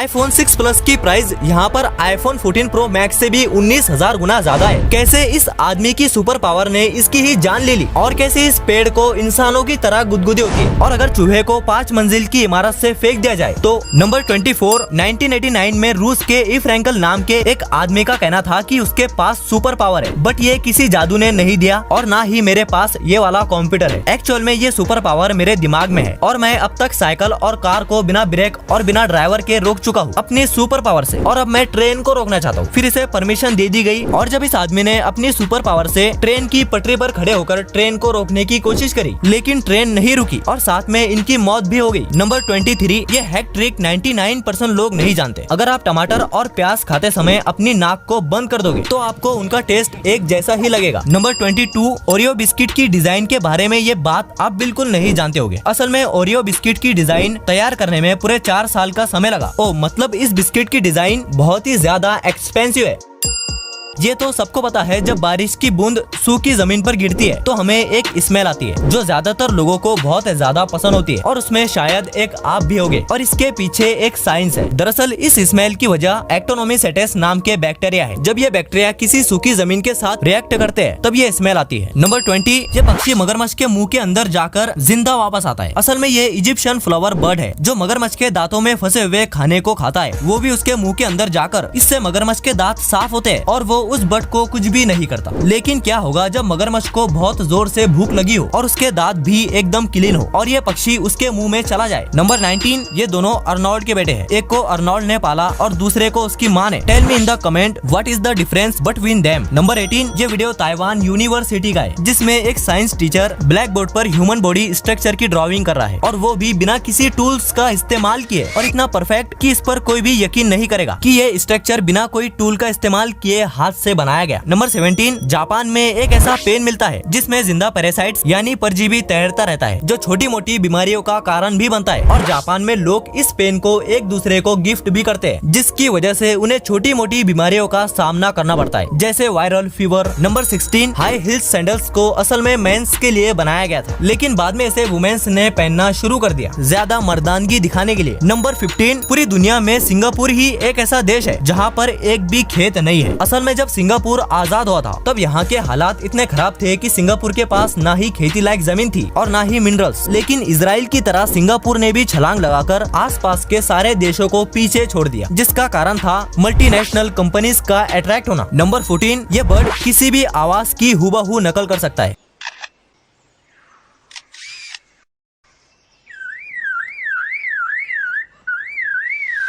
iPhone 6 Plus की price यहाँ पर iPhone 14 Pro Max से भी 19,000 गुना ज्यादा है। कैसे इस आदमी की सुपर पावर ने इसकी ही जान ले ली और कैसे इस पेड़ को इंसानों की तरह गुदगुदी होती है और अगर चूहे को 5 मंजिल की इमारत से फेंक दिया जाए तो। नंबर 24, 1989 में रूस के ई फ्रैंकल नाम के एक आदमी का कहना था कि उसके पास सुपर पावर है, बट ये किसी जादू ने नहीं दिया और ना ही मेरे पास ये वाला कंप्यूटर है। एक्चुअल में ये सुपर पावर मेरे दिमाग में है और मैं अब तक साइकिल और कार को बिना ब्रेक और बिना ड्राइवर के रोक चुका हूँ अपनी सुपर पावर से, और अब मैं ट्रेन को रोकना चाहता हूँ। फिर इसे परमिशन दे दी गई और जब इस आदमी ने अपनी सुपर पावर से ट्रेन की पटरी पर खड़े होकर ट्रेन को रोकने की कोशिश करी, लेकिन ट्रेन नहीं रुकी और साथ में इनकी मौत भी हो गई। नंबर 23, ये हैक ट्रिक 99% लोग नहीं जानते। अगर आप टमाटर और प्याज खाते समय अपनी नाक को बंद कर दोगे तो आपको उनका टेस्ट एक जैसा ही लगेगा। नंबर 22, ओरियो बिस्किट की डिजाइन के बारे में ये बात आप बिल्कुल नहीं जानते होंगे। असल में ओरियो बिस्किट की डिजाइन तैयार करने में पूरे 4 साल का समय लगा। ओ मतलब इस बिस्किट की डिजाइन बहुत ही ज्यादा एक्सपेंसिव है। ये तो सबको पता है, जब बारिश की बूंद सूखी जमीन पर गिरती है तो हमें एक स्मेल आती है जो ज्यादातर लोगों को बहुत ज्यादा पसंद होती है और उसमें शायद एक आप भी होगे और इसके पीछे एक साइंस है। दरअसल इस स्मेल की वजह एक्टोनोमिसेटेस नाम के बैक्टीरिया है। जब ये बैक्टीरिया किसी सूखी जमीन के साथ रिएक्ट करते हैं तब ये स्मेल आती है। नंबर 20, ये पक्षी मगरमच्छ के मुंह के अंदर जाकर जिंदा वापस आता है। असल में ये इजिप्शियन फ्लावर बर्ड है जो मगरमच्छ के दांतों में फंसे हुए खाने को खाता है, वो भी उसके मुंह के अंदर जाकर। इससे मगरमच्छ के दांत साफ होते हैं और वो उस बर्ड को कुछ भी नहीं करता। लेकिन क्या होगा जब मगरमच्छ को बहुत जोर से भूख लगी हो और उसके दांत भी एकदम क्लीन हो और ये पक्षी उसके मुंह में चला जाए। नंबर 19, ये दोनों अर्नोल्ड के बेटे हैं। एक को अर्नोल्ड ने पाला और दूसरे को उसकी माँ ने। Tell me in the comment what is the difference between them. Number 18, ये वीडियो ताइवान यूनिवर्सिटी का है जिसमें एक साइंस टीचर ब्लैक बोर्ड पर ह्यूमन बॉडी स्ट्रक्चर की ड्राइंग कर रहा है और वो भी बिना किसी टूल्स का इस्तेमाल किए, और इतना परफेक्ट कि इस पर कोई भी यकीन नहीं करेगा कि ये स्ट्रक्चर बिना कोई टूल का इस्तेमाल किए हाथ से बनाया गया। नंबर 17, जापान में एक ऐसा पेन मिलता है जिसमें जिंदा पैरासाइट्स यानी परजीवी तैरता रहता है जो छोटी मोटी बीमारियों का कारण भी बनता है, और जापान में लोग इस पेन को एक दूसरे को गिफ्ट भी करते हैं जिसकी वजह से उन्हें छोटी मोटी बीमारियों का सामना करना पड़ता है जैसे viral fever. Number 16, high heels sandals को असल में मेंस के लिए बनाया गया था, लेकिन बाद में इसे वुमेन्स ने पहनना शुरू कर दिया ज्यादा मर्दानगी दिखाने के लिए। नंबर 15, पूरी दुनिया में सिंगापुर ही एक ऐसा देश है जहाँ पर एक भी खेत नहीं है। असल में जब सिंगापुर आजाद हुआ था तब यहाँ के हालात इतने खराब थे कि सिंगापुर के पास ना ही खेती लायक जमीन थी और ना ही मिनरल्स, लेकिन इजराइल की तरह सिंगापुर ने भी छलांग लगाकर आसपास के सारे देशों को पीछे छोड़ दिया, जिसका कारण था मल्टीनेशनल कंपनीज का अट्रैक्ट होना। नंबर 14, ये बर्ड किसी भी आवाज की हूबहू नकल कर सकता है।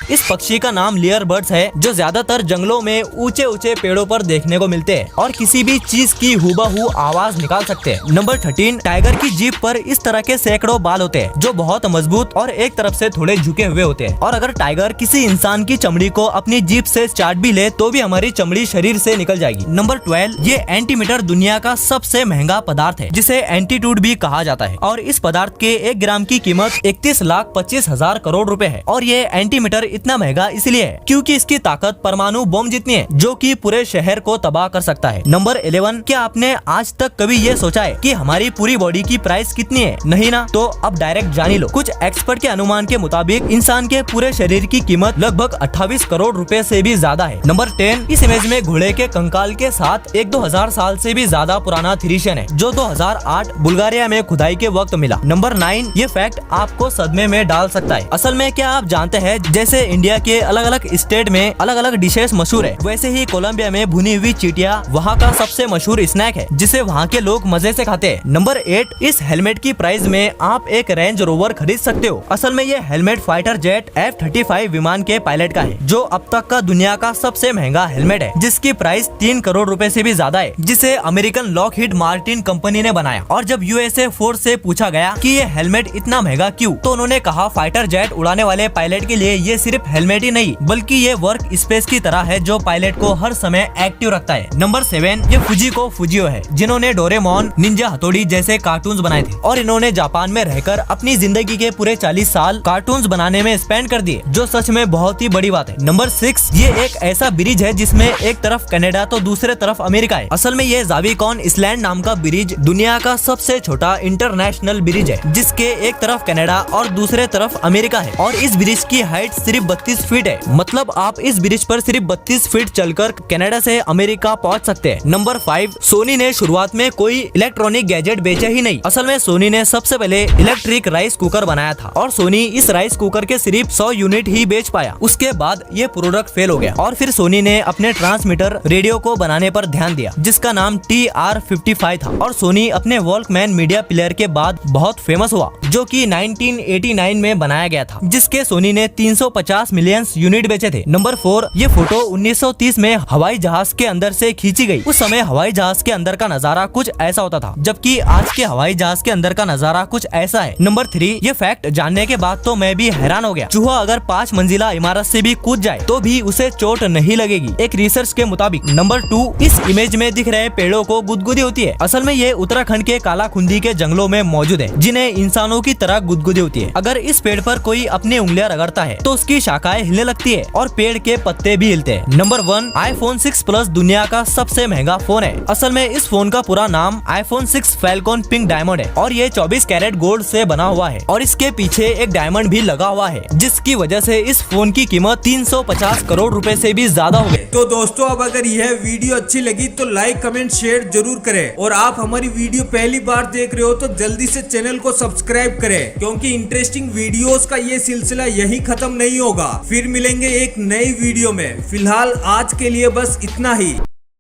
इस पक्षी का नाम लेयर बर्ड्स है जो ज्यादातर जंगलों में ऊंचे ऊंचे पेड़ों पर देखने को मिलते हैं और किसी भी चीज की हूबहू आवाज निकाल सकते हैं। नंबर 13, टाइगर की जीभ पर इस तरह के सैकड़ों बाल होते हैं जो बहुत मजबूत और एक तरफ से थोड़े झुके हुए होते हैं, और अगर टाइगर किसी इंसान की चमड़ी को अपनी जीभ से चाट भी ले तो भी हमारी चमड़ी शरीर से निकल जाएगी। नंबर 12, ये एंटीमीटर दुनिया का सबसे महंगा पदार्थ है जिसे एंटीट्यूड भी कहा जाता है, और इस पदार्थ के 1 ग्राम की कीमत 31,25,000 करोड़ रुपए है। और ये एंटीमीटर इतना महंगा इसलिए है क्योंकि इसकी ताकत परमाणु बम जितनी है जो कि पूरे शहर को तबाह कर सकता है। नंबर 11, क्या आपने आज तक कभी ये सोचा है कि हमारी पूरी बॉडी की प्राइस कितनी है? नहीं ना? तो अब डायरेक्ट जान ही लो। कुछ एक्सपर्ट के अनुमान के मुताबिक इंसान के पूरे शरीर की कीमत लगभग 28 करोड़ रुपए से भी ज्यादा है। नंबर 10, इस इमेज में घोड़े के कंकाल के साथ एक 2000 साल से भी ज्यादा पुराना थ्रीशियन है जो 2008 बुल्गारिया में खुदाई के वक्त मिला। नंबर 9, ये फैक्ट आपको सदमे में डाल सकता है। असल में क्या आप जानते हैं जैसे इंडिया के अलग अलग स्टेट में अलग अलग डिशेस मशहूर है, वैसे ही कोलंबिया में भुनी हुई चींटियां वहाँ का सबसे मशहूर स्नैक है जिसे वहाँ के लोग मजे से खाते हैं। नंबर 8, इस हेलमेट की प्राइस में आप एक रेंज रोवर खरीद सकते हो। असल में ये हेलमेट फाइटर जेट F-35 विमान के पायलट का है जो अब तक का दुनिया का सबसे महंगा हेलमेट है जिसकी प्राइस 3 करोड़ रुपए से भी ज्यादा है, जिसे अमेरिकन लॉकहीड मार्टिन कंपनी ने बनाया। और जब USA फोर्स से पूछा गया कि ये हेलमेट इतना महंगा क्यों, तो उन्होंने कहा फाइटर जेट उड़ाने वाले पायलट के लिए ये सिर्फ हेलमेट ही नहीं बल्कि ये वर्क स्पेस की तरह है जो पायलट को हर समय एक्टिव रखता है। नंबर 7, ये फुजिको फुजियो है जिन्होंने डोरेमोन, निंजा हथौड़ी जैसे कार्टून्स बनाए थे और इन्होंने जापान में रहकर अपनी जिंदगी के पूरे 40 साल कार्टून्स बनाने में स्पेंड कर दिए, जो सच में बहुत ही बड़ी बात है। नंबर 6, ये एक ऐसा ब्रिज है जिसमें एक तरफ कनाडा तो दूसरे तरफ अमेरिका है। असल में ये ज़ाविकॉन इसलैंड नाम का ब्रिज दुनिया का सबसे छोटा इंटरनेशनल ब्रिज है जिसके एक तरफ कनाडा और दूसरे तरफ अमेरिका है, और इस ब्रिज की हाइट सिर्फ 32 फीट है। मतलब आप इस ब्रिज पर सिर्फ 32 फीट चलकर कनाडा से अमेरिका पहुंच सकते हैं। नंबर 5, सोनी ने शुरुआत में कोई इलेक्ट्रॉनिक गैजेट बेचा ही नहीं। असल में सोनी ने सबसे पहले इलेक्ट्रिक राइस कुकर बनाया था और सोनी इस राइस कुकर के सिर्फ 100 यूनिट ही बेच पाया। उसके बाद ये प्रोडक्ट फेल हो गया और फिर सोनी ने अपने ट्रांसमीटर रेडियो को बनाने पर ध्यान दिया जिसका नाम TR-55 था और सोनी अपने वॉल्कमैन मीडिया प्लेयर के बाद बहुत फेमस हुआ जो कि 1989 में बनाया गया था, जिसके सोनी ने 350 मिलियन यूनिट बेचे थे। नंबर 4, ये फोटो 1930 में हवाई जहाज के अंदर से खींची गई। उस समय हवाई जहाज के अंदर का नजारा कुछ ऐसा होता था, जबकि आज के हवाई जहाज के अंदर का नजारा कुछ ऐसा है। नंबर 3, ये फैक्ट जानने के बाद तो मैं भी हैरान हो गया। चूहा अगर 5 मंजिला इमारत से भी कूद जाए तो भी उसे चोट नहीं लगेगी, एक रिसर्च के मुताबिक। नंबर 2, इस इमेज में दिख रहे पेड़ों को गुदगुदी होती है। असल में ये उत्तराखंड के कालाखुंदी के जंगलों में मौजूद है, जिन्हें इंसानों की तरह गुदगुदी होती है। अगर इस पेड़ पर कोई अपनी उंगलियां रगड़ता है तो उसकी शाखाएं हिलने लगती है और पेड़ के पत्ते भी हिलते हैं। नंबर 1, iPhone 6 Plus दुनिया का सबसे महंगा फोन है। असल में इस फोन का पूरा नाम iPhone 6 Falcon Pink Diamond है और ये 24 कैरेट गोल्ड से बना हुआ है और इसके पीछे एक डायमंड भी लगा हुआ है, जिसकी वजह से इस फोन की कीमत 350 करोड़ रुपए से भी ज्यादा हो गई। तो दोस्तों, अब अगर यह वीडियो अच्छी लगी तो लाइक, कमेंट, शेयर जरूर करें और आप हमारी वीडियो पहली बार देख रहे हो तो जल्दी से चैनल को सब्सक्राइब करें, क्योंकि इंटरेस्टिंग वीडियोस का ये सिलसिला यही खत्म नहीं होगा। फिर मिलेंगे एक नई वीडियो में। फिलहाल आज के लिए बस इतना ही।